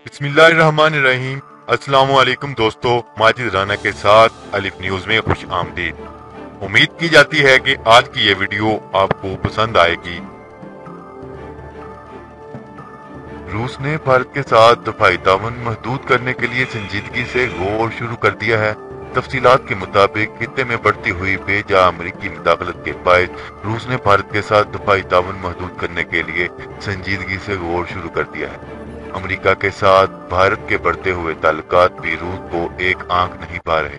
बिस्मिल्लाहिर्रहमानिर्रहीम। अस्सलाम वालेकुम दोस्तों, माजिद राना के साथ अलिफ न्यूज में खुश आमदीद। उम्मीद की जाती है कि आज की ये वीडियो आपको पसंद आएगी। रूस ने भारत के साथ दफाई ताउन महदूद करने के लिए संजीदगी से गौर शुरू कर दिया है। तफसीलात के मुताबिक खित्ते में बढ़ती हुई बेजा अमरीकी मुदाखलत के बायस रूस ने भारत के साथ दफाई ताउन महदूद करने के लिए संजीदगी से गौर शुरू कर दिया है। अमेरिका के साथ भारत के बढ़ते हुए ताल्लुकात भी रूस को एक आंख नहीं पा रहे।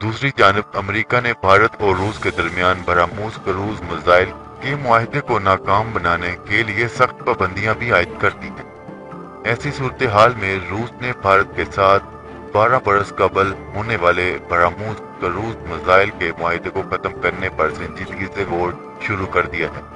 दूसरी जानब अमेरिका ने भारत और रूस के दरमियान बरामूस क्रूज मिसाइल के मुआहदे को नाकाम बनाने के लिए सख्त पाबंदियां भी आयद कर दी हैं। ऐसी सूरत हाल में रूस ने भारत के साथ 12 बरस कबल होने वाले बरामूस क्रूज मिसाइल के मुआहदे को खत्म करने पर संजीदगी से गौर शुरू कर दिया है।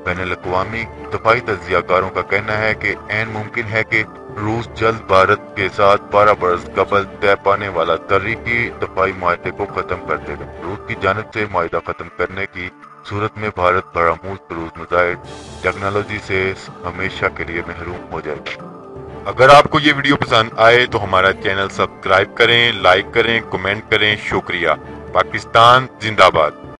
बैनुल-अक़वामी दफाई तज्ज़ियाकारों का कहना है कि ऐन मुमकिन है कि रूस जल्द भारत के साथ 12 बरस कबल तय पाने वाला तारीखी दफाई मुआहदे को खत्म कर देगा। रूस की जानिब से मुआहदा खत्म करने की सूरत में भारत बरामूस क्रूज मिसाइल टेक्नोलॉजी से हमेशा के लिए महरूम हो जाएगा। अगर आपको ये वीडियो पसंद आए तो हमारा चैनल सब्सक्राइब करें, लाइक करें, कमेंट करें। शुक्रिया। पाकिस्तान जिंदाबाद।